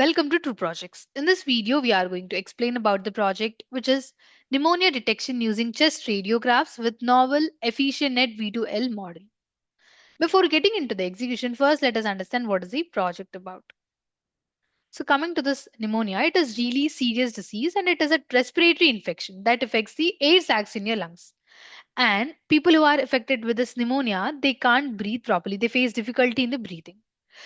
welcome to True Projects. In this video, we are going to explain about the project which is pneumonia detection using chest radiographs with novel EfficientNetV2L model. Before getting into the execution, first let us understand what is the project about. So coming to this pneumonia, it is really serious disease and it is a respiratory infection that affects the air sacs in your lungs. And people who are affected with this pneumonia, they can't breathe properly. They face difficulty in the breathing.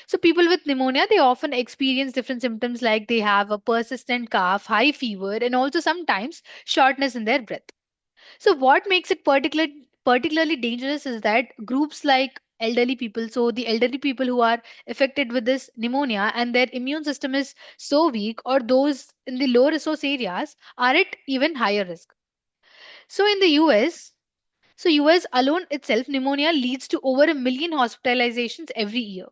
So people with pneumonia, they often experience different symptoms like they have a persistent cough, high fever, and also sometimes shortness in their breath. So what makes it particularly dangerous is that groups like elderly people, so the elderly people who are affected with this pneumonia and their immune system is so weak, or those in the low resource areas are at even higher risk. So in the US alone itself, pneumonia leads to over a million hospitalizations every year.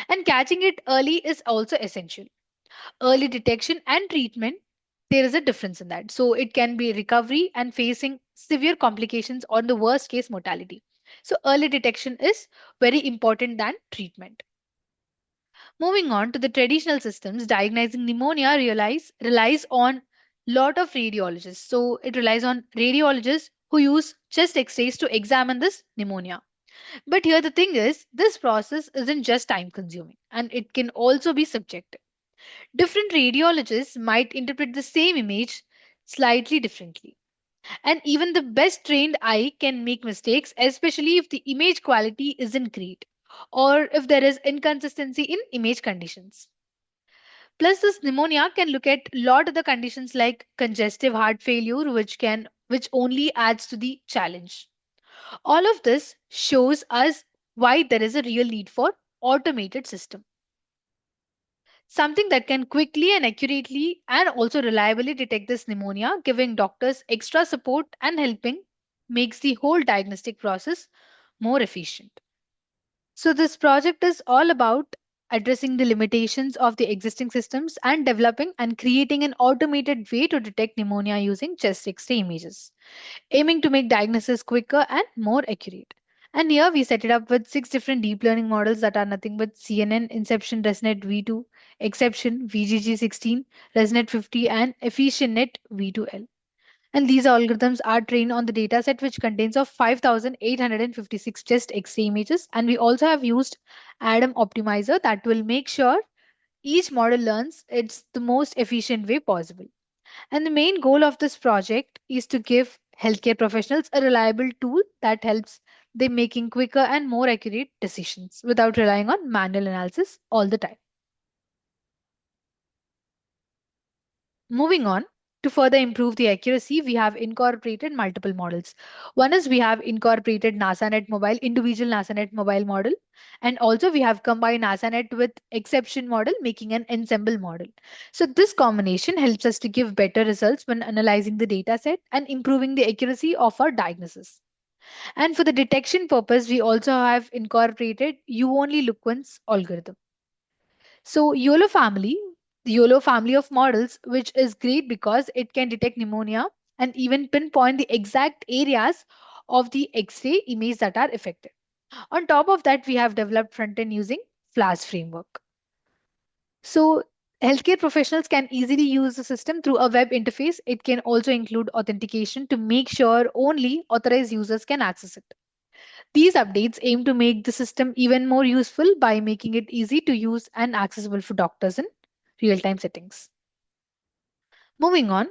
And catching it early is also essential. Early detection and treatment, there is a difference in that. So it can be recovery and facing severe complications or the worst case mortality. So early detection is very important than treatment. Moving on to the traditional systems, diagnosing pneumonia relies on lot of radiologists. So it relies on radiologists who use chest x-rays to examine this pneumonia. But here the thing is, this process isn't just time consuming and it can also be subjective. Different radiologists might interpret the same image slightly differently. And even the best trained eye can make mistakes, especially if the image quality isn't great or if there is inconsistency in image conditions. Plus, this pneumonia can look at lot of the conditions like congestive heart failure, which only adds to the challenge. All of this shows us why there is a real need for automated system. Something that can quickly and accurately and also reliably detect this pneumonia, giving doctors extra support and helping makes the whole diagnostic process more efficient. So, this project is all about addressing the limitations of the existing systems and developing and creating an automated way to detect pneumonia using chest X-ray images, aiming to make diagnosis quicker and more accurate. And here we set it up with six different deep learning models that are nothing but CNN, Inception, ResNet V2, Exception, VGG16, ResNet 50, and EfficientNet V2L. And these algorithms are trained on the dataset which contains of 5,856 chest X-ray images. And we also have used Adam Optimizer that will make sure each model learns it's the most efficient way possible. And the main goal of this project is to give healthcare professionals a reliable tool that helps them making quicker and more accurate decisions without relying on manual analysis all the time. Moving on, to further improve the accuracy, we have incorporated multiple models. One is we have incorporated NASANet Mobile, individual NASANet Mobile model, and also we have combined NASANet with exception model, making an ensemble model. So this combination helps us to give better results when analyzing the data set and improving the accuracy of our diagnosis. And for the detection purpose, we also have incorporated you only look once algorithm. So the YOLO family of models, which is great because it can detect pneumonia and even pinpoint the exact areas of the X-ray image that are affected. On top of that, we have developed front-end using Flash framework. So healthcare professionals can easily use the system through a web interface. It can also include authentication to make sure only authorized users can access it. These updates aim to make the system even more useful by making it easy to use and accessible for doctors in real time settings. Moving on,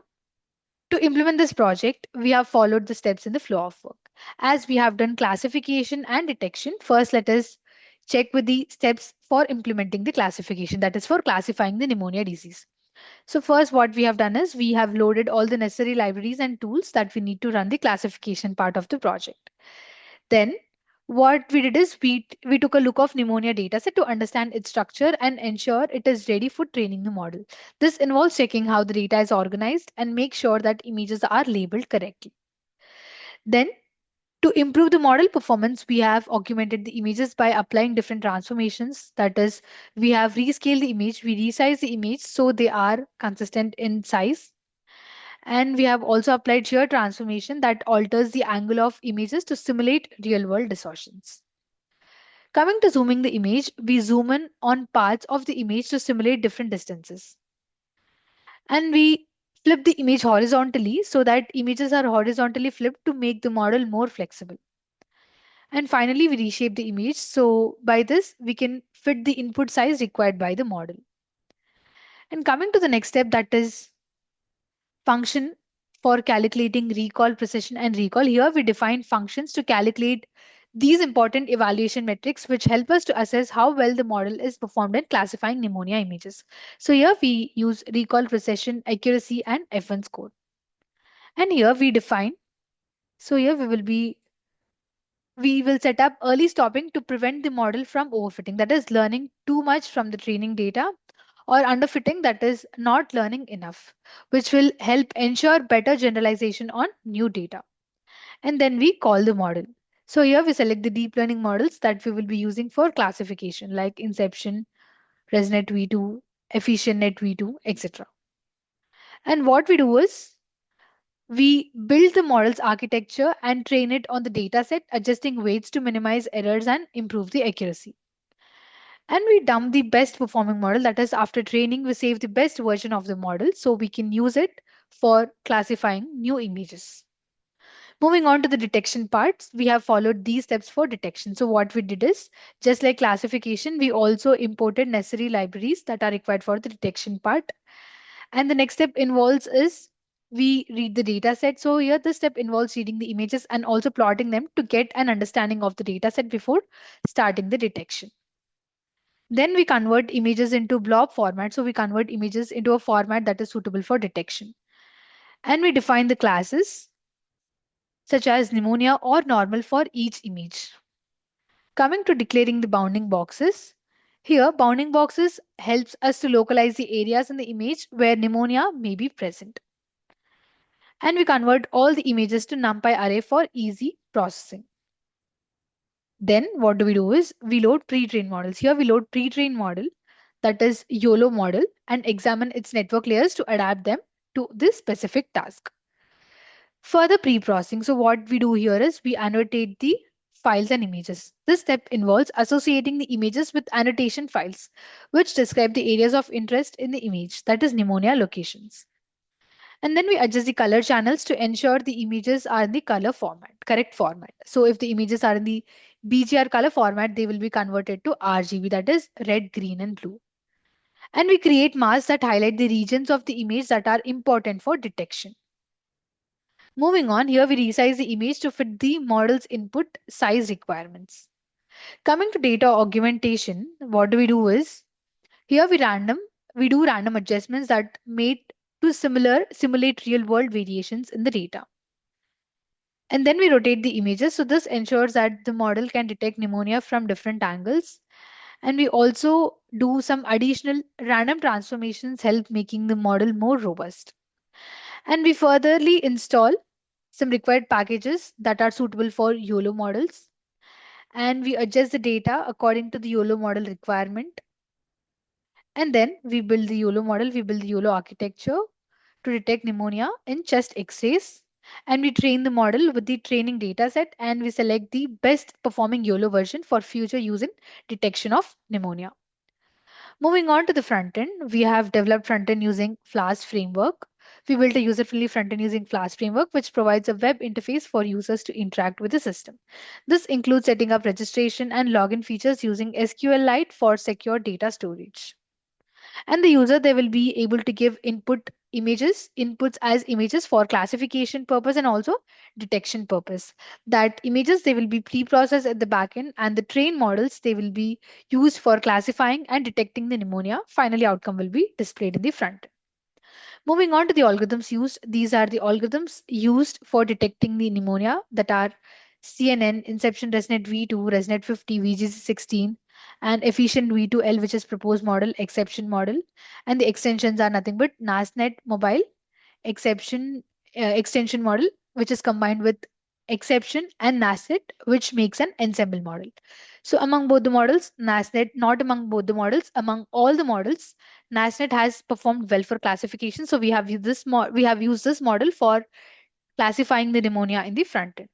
to implement this project, we have followed the steps in the flow of work. As we have done classification and detection, first let us check with the steps for implementing the classification, that is for classifying the pneumonia disease. So first what we have done is we have loaded all the necessary libraries and tools that we need to run the classification part of the project. Then what we did is we took a look of pneumonia dataset to understand its structure and ensure it is ready for training the model. This involves checking how the data is organized and make sure that images are labeled correctly. Then to improve the model performance, we have augmented the images by applying different transformations. That is, we have rescaled the image, we resize the image so they are consistent in size. And we have also applied shear transformation that alters the angle of images to simulate real world distortions. Coming to zooming the image, we zoom in on parts of the image to simulate different distances. And we flip the image horizontally so that images are horizontally flipped to make the model more flexible. And finally, we reshape the image. So by this, we can fit the input size required by the model. And coming to the next step, that is function for calculating recall, precision, and recall. Here we define functions to calculate these important evaluation metrics which help us to assess how well the model is performed in classifying pneumonia images. So here we use recall, precision, accuracy, and F1 score. And here we define, so here we will set up early stopping to prevent the model from overfitting, that is learning too much from the training data, or underfitting, that is not learning enough, which will help ensure better generalization on new data. And then we call the model. So here we select the deep learning models that we will be using for classification like Inception, ResNet V2, EfficientNet V2, etc. And what we do is we build the model's architecture and train it on the dataset, adjusting weights to minimize errors and improve the accuracy. And we dump the best performing model, that is, after training, we save the best version of the model so we can use it for classifying new images. Moving on to the detection parts, we have followed these steps for detection. So, what we did is just like classification, we also imported necessary libraries that are required for the detection part. And the next step involves is we read the data set. So here this step involves reading the images and also plotting them to get an understanding of the data set before starting the detection. Then we convert images into blob format. So we convert images into a format that is suitable for detection. And we define the classes such as pneumonia or normal for each image. Coming to declaring the bounding boxes. Here, bounding boxes helps us to localize the areas in the image where pneumonia may be present. And we convert all the images to NumPy array for easy processing. Then what do we do is we load pre-trained models. Here we load pre-trained model, that is YOLO model, and examine its network layers to adapt them to this specific task. Further pre-processing. So what we do here is we annotate the files and images. This step involves associating the images with annotation files, which describe the areas of interest in the image, that is pneumonia locations. And then we adjust the color channels to ensure the images are in the color format, correct format. So if the images are in the BGR color format, they will be converted to RGB, that is red, green, and blue. And we create masks that highlight the regions of the image that are important for detection. Moving on, here we resize the image to fit the model's input size requirements. Coming to data augmentation, what do we do is here we do random adjustments that made to simulate real world variations in the data. And then we rotate the images. So this ensures that the model can detect pneumonia from different angles. And we also do some additional random transformations, help making the model more robust. And we furtherly install some required packages that are suitable for YOLO models. And we adjust the data according to the YOLO model requirement. And then we build the YOLO model, we build the YOLO architecture to detect pneumonia in chest x-rays. And we train the model with the training data set and we select the best performing YOLO version for future use in detection of pneumonia. Moving on to the front end, we have developed front end using Flask framework. We built a user-friendly front end using Flask framework, which provides a web interface for users to interact with the system. This includes setting up registration and login features using SQLite for secure data storage. And the user, they will be able to give inputs as images for classification purpose and also detection purpose. That images, they will be pre-processed at the backend, and the trained models, they will be used for classifying and detecting the pneumonia. Finally, outcome will be displayed in the front. Moving on to the algorithms used, these are the algorithms used for detecting the pneumonia, that are CNN, Inception, ResNet V2, ResNet 50, VGC16, and Efficient V2L, which is proposed model, exception model. And the extensions are nothing but NASNet mobile, extension model, which is combined with exception and NASNet, which makes an ensemble model. So among both the models, NASNet, not among both the models, among all the models, NASNet has performed well for classification. So we have used this model for classifying the pneumonia in the front end.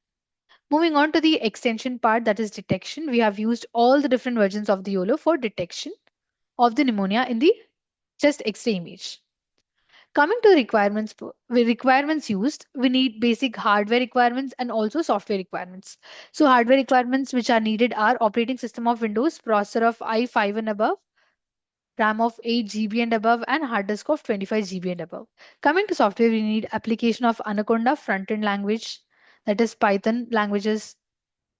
Moving on to the extension part, that is detection, we have used all the different versions of the YOLO for detection of the pneumonia in the chest X-ray image. Coming to the requirements used, we need basic hardware requirements and also software requirements. So hardware requirements which are needed are operating system of Windows, processor of i5 and above, RAM of 8 GB and above, and hard disk of 25 GB and above. Coming to software, we need application of Anaconda, front-end language, that is Python languages,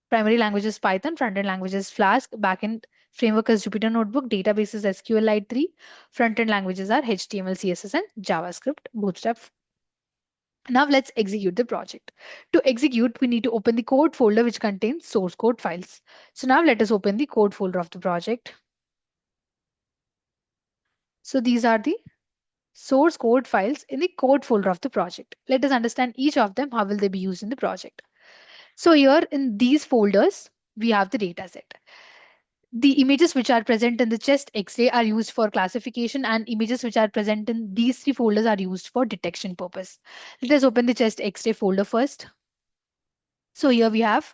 primary language is Python, front-end language is Flask, backend framework is Jupyter Notebook, database is SQLite 3, front-end languages are HTML, CSS, and JavaScript, Bootstrap. Now let's execute the project. To execute, we need to open the code folder which contains source code files. So now let us open the code folder of the project. So these are the source code files in the code folder of the project. Let us understand each of them. How will they be used in the project? So here in these folders, we have the data set. The images which are present in the chest X-ray are used for classification, and images which are present in these three folders are used for detection purpose. Let us open the chest X-ray folder first. So here we have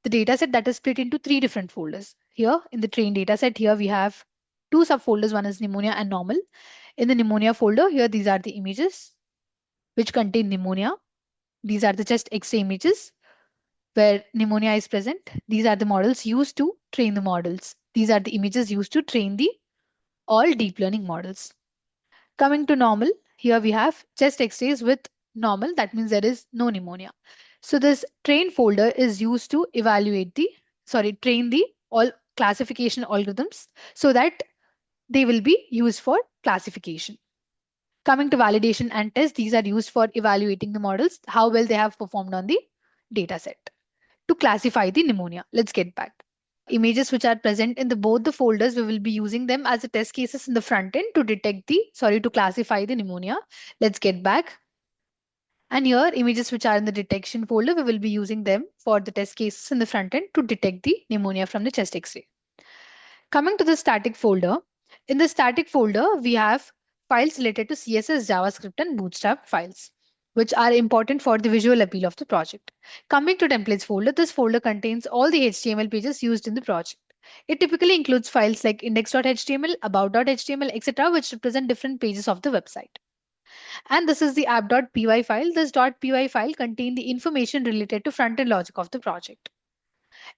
the data set that is split into three different folders. Here in the train data set, here we have two subfolders. One is pneumonia and normal. In the pneumonia folder, here these are the images which contain pneumonia. These are the chest X-ray images where pneumonia is present. These are the models used to train the models. These are the images used to train the all deep learning models. Coming to normal, here we have chest X-rays with normal. That means there is no pneumonia. So this train folder is used to train the all classification algorithms so that they will be used for classification. Coming to validation and test, these are used for evaluating the models, how well they have performed on the data set. To classify the pneumonia, let's get back. Images which are present in both the folders, we will be using them as a test cases in the front end to to classify the pneumonia. Let's get back. And here, images which are in the detection folder, we will be using them for the test cases in the front end to detect the pneumonia from the chest X-ray. Coming to the static folder, in the static folder, we have files related to CSS, JavaScript, and Bootstrap files, which are important for the visual appeal of the project. Coming to templates folder, this folder contains all the HTML pages used in the project. It typically includes files like index.html, about.html, etc., which represent different pages of the website. And this is the app.py file. This .py file contains the information related to front-end logic of the project.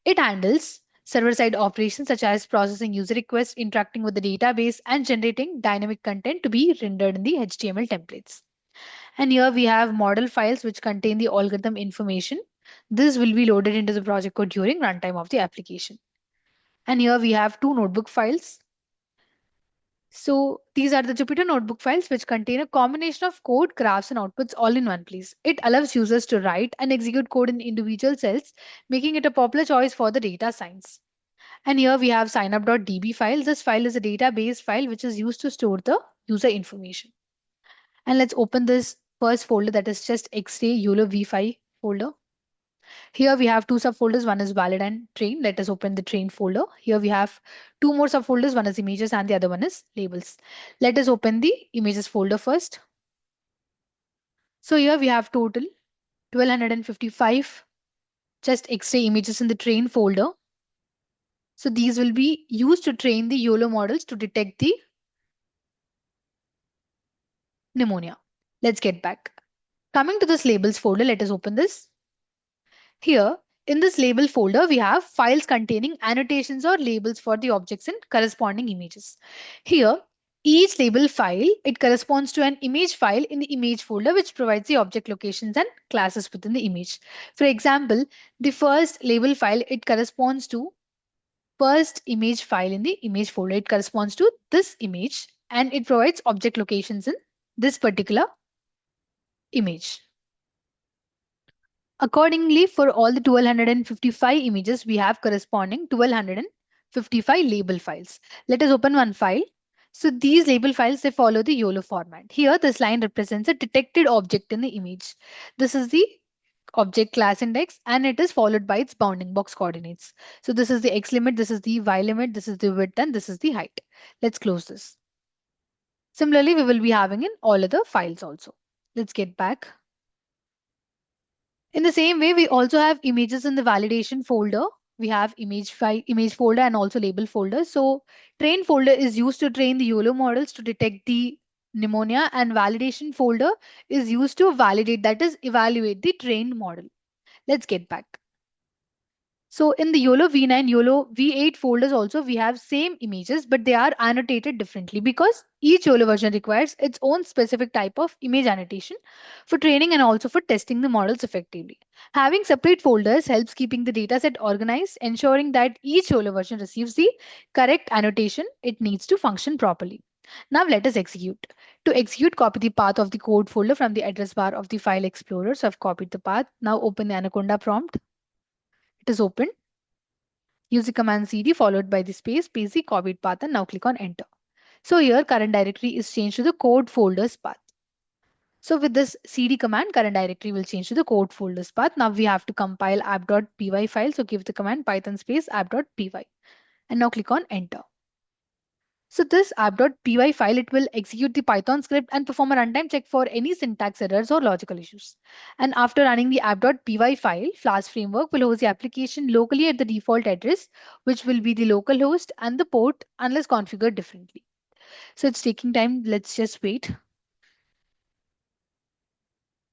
It handles server-side operations such as processing user requests, interacting with the database, and generating dynamic content to be rendered in the HTML templates. And here we have model files which contain the algorithm information. This will be loaded into the project code during runtime of the application. And here we have two notebook files. So these are the Jupyter Notebook files which contain a combination of code, graphs, and outputs all in one place. It allows users to write and execute code in individual cells, making it a popular choice for the data science. And here we have signup.db file. This file is a database file which is used to store the user information. And let's open this first folder, that is just X-ray YOLO v5 folder. Here we have two subfolders. One is valid and train. Let us open the train folder. Here we have two more subfolders. One is images and the other one is labels. Let us open the images folder first. So here we have total 1255 just X-ray images in the train folder. So these will be used to train the YOLO models to detect the pneumonia. Let's get back. Coming to this labels folder, let us open this. Here, in this label folder, we have files containing annotations or labels for the objects and corresponding images. Here, each label file, it corresponds to an image file in the image folder, which provides the object locations and classes within the image. For example, the first label file, it corresponds to first image file in the image folder. It corresponds to this image and it provides object locations in this particular image. Accordingly, for all the 1255 images, we have corresponding 1255 label files. Let us open one file. So these label files, they follow the YOLO format. Here, this line represents a detected object in the image. This is the object class index and it is followed by its bounding box coordinates. So this is the X limit, this is the Y limit, this is the width, and this is the height. Let's close this. Similarly, we will be having in all other files also. Let's get back. In the same way, we also have images in the validation folder. We have image folder and also label folder. So train folder is used to train the YOLO models to detect the pneumonia, and validation folder is used to validate, that is, evaluate the trained model. Let's get back. So in the YOLO V9, YOLO V8 folders also we have same images, but they are annotated differently because each YOLO version requires its own specific type of image annotation for training and also for testing the models effectively. Having separate folders helps keeping the dataset organized, ensuring that each YOLO version receives the correct annotation it needs to function properly. Now let us execute. To execute, copy the path of the code folder from the address bar of the file explorer. So I've copied the path. Now open the Anaconda prompt. It is open. Use the command cd followed by the space, paste the copied path and now click on enter. So here current directory is changed to the code folders path. So with this cd command, current directory will change to the code folders path. Now we have to compile app.py file. So give the command python space app.py and now click on enter. So this app.py file, it will execute the Python script and perform a runtime check for any syntax errors or logical issues. And after running the app.py file, Flask framework will host the application locally at the default address, which will be the local host and the port unless configured differently. So it's taking time. Let's just wait.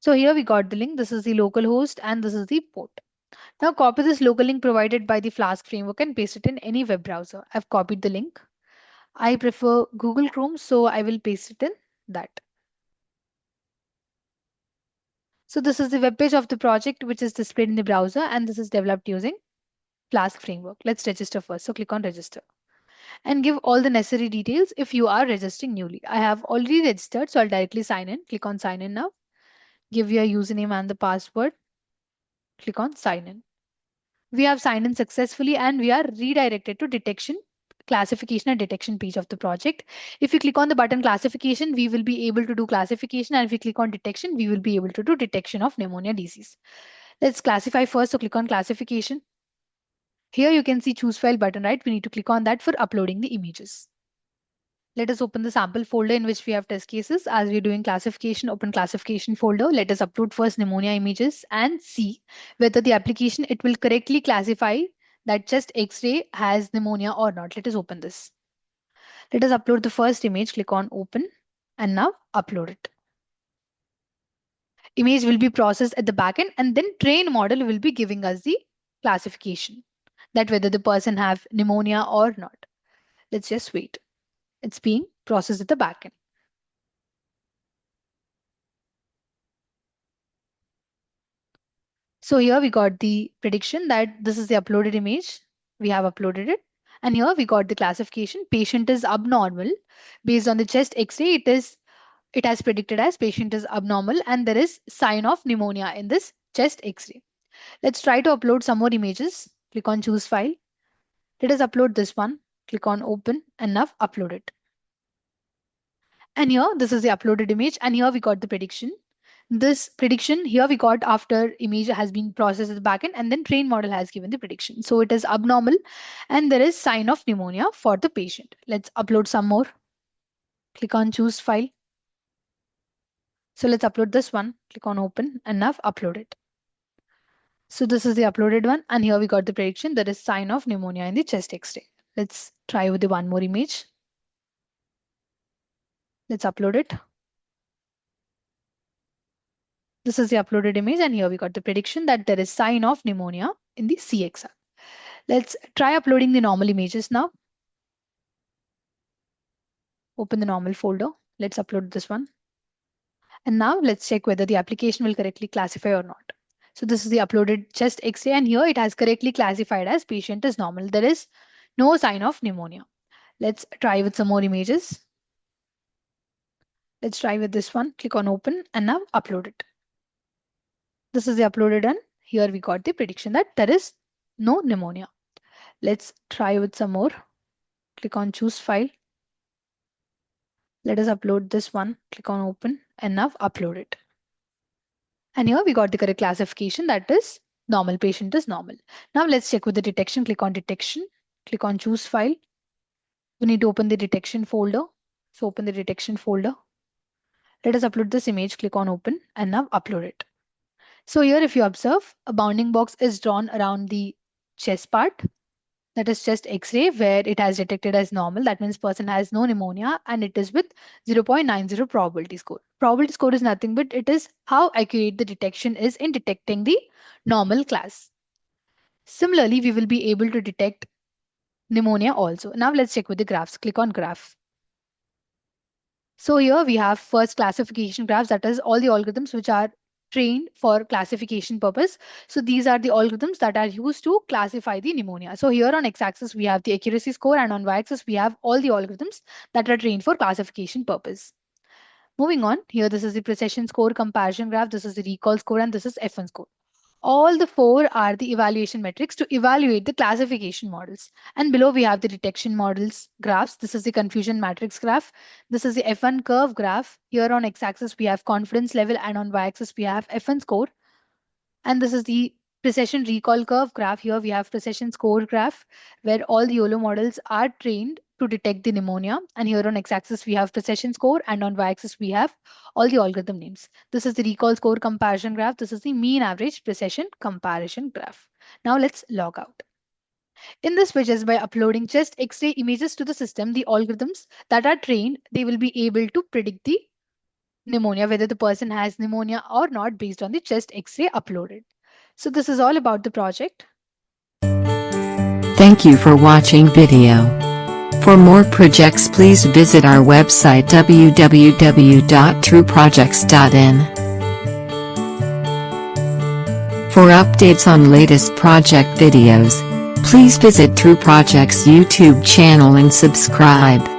So here we got the link. This is the local host and this is the port. Now copy this local link provided by the Flask framework and paste it in any web browser. I've copied the link. I prefer Google Chrome, so I will paste it in that. So this is the web page of the project which is displayed in the browser, and this is developed using Flask framework. Let's register first. So click on register and give all the necessary details if you are registering newly. I have already registered, so I'll directly sign in. Click on sign in now. Give your username and the password. Click on sign in. We have signed in successfully and we are redirected to detection, classification and detection page of the project. If you click on the button classification, we will be able to do classification, and if you click on detection, we will be able to do detection of pneumonia disease. Let's classify first. So click on classification. Here you can see choose file button, right? We need to click on that for uploading the images. Let us open the sample folder in which we have test cases. As we're doing classification, open classification folder. Let us upload first pneumonia images and see whether the application, it will correctly classify that chest X-ray has pneumonia or not. Let us open this. Let us upload the first image. Click on open and now upload it. Image will be processed at the backend and then train model will be giving us the classification that whether the person have pneumonia or not. Let's just wait. It's being processed at the backend. So here we got the prediction that this is the uploaded image. We have uploaded it. And here we got the classification. Patient is abnormal. Based on the chest X-ray, it has predicted as patient is abnormal and there is sign of pneumonia in this chest X-ray. Let's try to upload some more images. Click on choose file. Let us upload this one. Click on open and now upload it. And here this is the uploaded image and here we got the prediction. This prediction here we got after image has been processed at the backend and then train model has given the prediction. So it is abnormal and there is sign of pneumonia for the patient. Let's upload some more. Click on choose file. So let's upload this one. Click on open and now upload it. So this is the uploaded one and here we got the prediction. There is sign of pneumonia in the chest X-ray. Let's try with the one more image. Let's upload it. This is the uploaded image and here we got the prediction that there is sign of pneumonia in the CXR. Let's try uploading the normal images now. Open the normal folder. Let's upload this one. And now let's check whether the application will correctly classify or not. So this is the uploaded chest X-ray and here it has correctly classified as patient is normal. There is no sign of pneumonia. Let's try with some more images. Let's try with this one. Click on open and now upload it. This is the uploaded one. Here we got the prediction that there is no pneumonia. Let's try with some more. Click on choose file. Let us upload this one. Click on open and now upload it. And here we got the correct classification, that is normal, patient is normal. Now let's check with the detection. Click on detection. Click on choose file. We need to open the detection folder. So open the detection folder. Let us upload this image. Click on open and now upload it. So here if you observe, a bounding box is drawn around the chest part. that is chest X-ray, where it has detected as normal. That means person has no pneumonia and it is with 0.90 probability score. Probability score is nothing but it is how accurate the detection is in detecting the normal class. Similarly, we will be able to detect pneumonia also. Now let's check with the graphs. Click on graph. So here we have first classification graphs, that is all the algorithms which are trained for classification purpose. So these are the algorithms that are used to classify the pneumonia. So here on x-axis we have the accuracy score and on y-axis we have all the algorithms that are trained for classification purpose. Moving on, here this is the precision score comparison graph, this is the recall score and this is F1 score. All the four are the evaluation metrics to evaluate the classification models. And below we have the detection models graphs. This is the confusion matrix graph. This is the F1 curve graph. Here on x-axis we have confidence level and on y-axis we have F1 score. And this is the precision recall curve graph. Here we have precision score graph where all the YOLO models are trained to detect the pneumonia. And here on x-axis we have precision score and on y-axis we have all the algorithm names. This is the recall score comparison graph. This is the mean average precision comparison graph. Now let's log out. In this widget, by uploading chest X-ray images to the system, the algorithms that are trained, they will be able to predict the pneumonia, whether the person has pneumonia or not based on the chest X-ray uploaded. So this is all about the project. Thank you for watching video. For more projects please visit our website www.trueprojects.in. For updates on latest project videos, please visit True Projects YouTube channel and subscribe.